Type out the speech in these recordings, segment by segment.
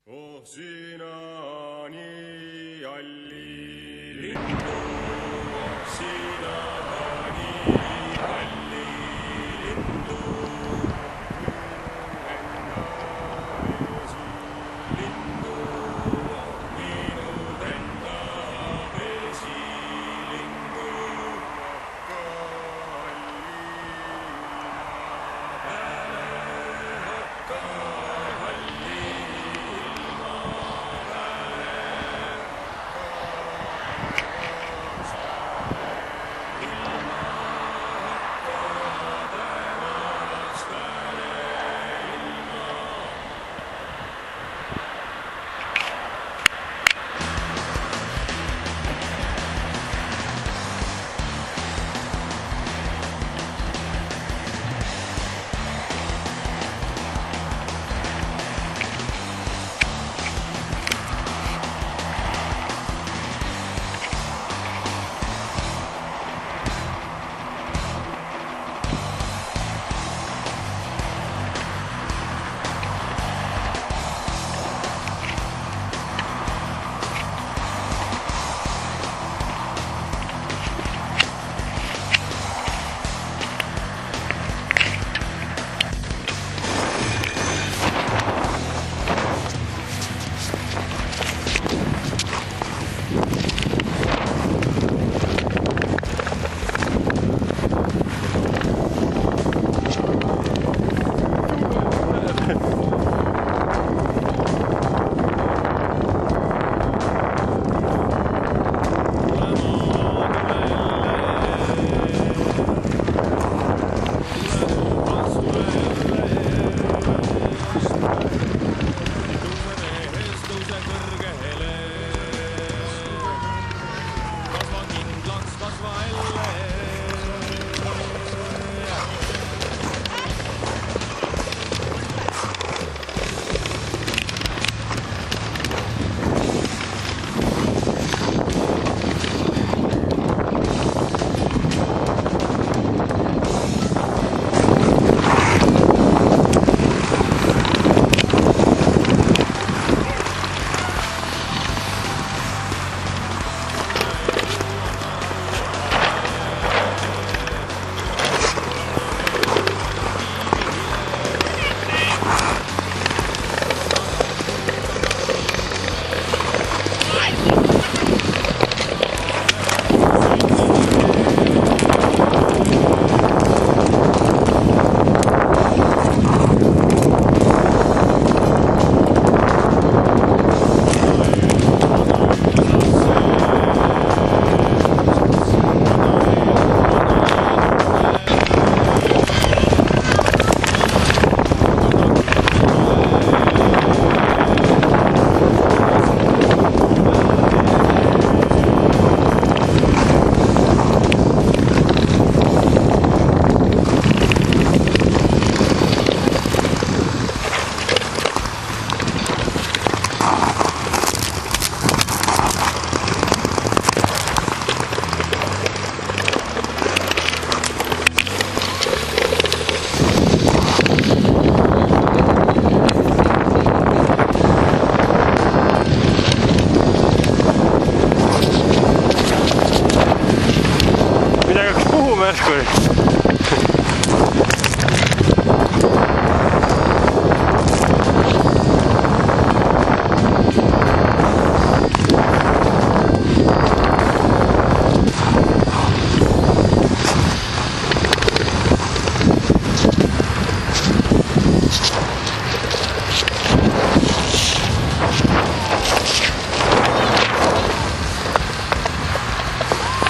Oh sina nii halli lindu, oh sina nii halli lindu, enda vesi lindu, minu enda vesi lindu, hakka halli peale, hakka halli.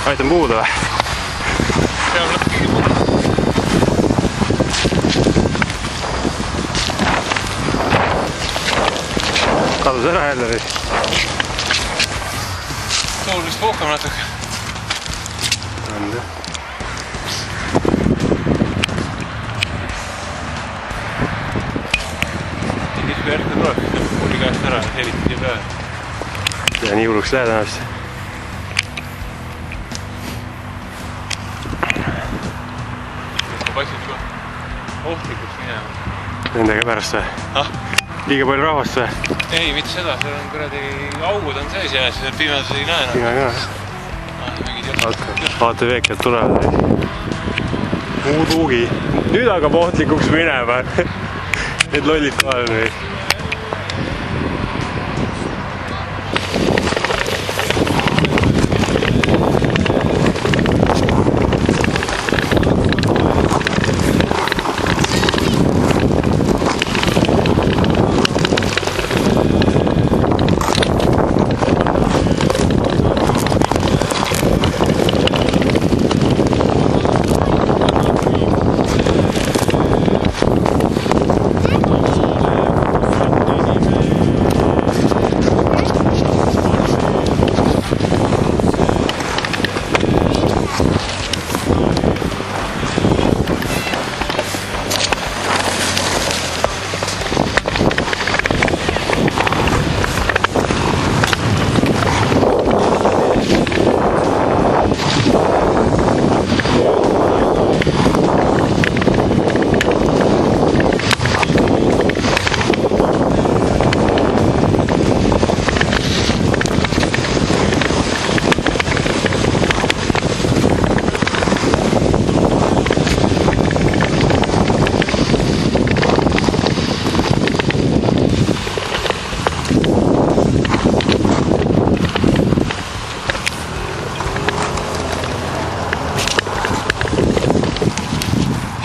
Aitan puuda või? Peab lõppigi puuda. Kadus ära jälle või? Tuul vist puhkab natuke. On jah. Siis kui järgmine tuleb, siis puuli käest ära ja selitad siia peale. Ja nii hulluks lähe tänast. Paistab juba ohtlikuks minema. nendega pärast või? Ah? Liiga palju rahvast või? Ei, mitte seda, seal on kuradi augud on sees ja siis pimedas ei näe enam. Mina ka. Vaata veekad tulevad. Uuduugi. Nüüd hakkab ohtlikuks minema. Need lollid kohal või.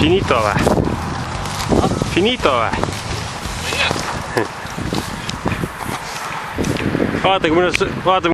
Finito või? Finito või? Vaata, kui mõnus, vaata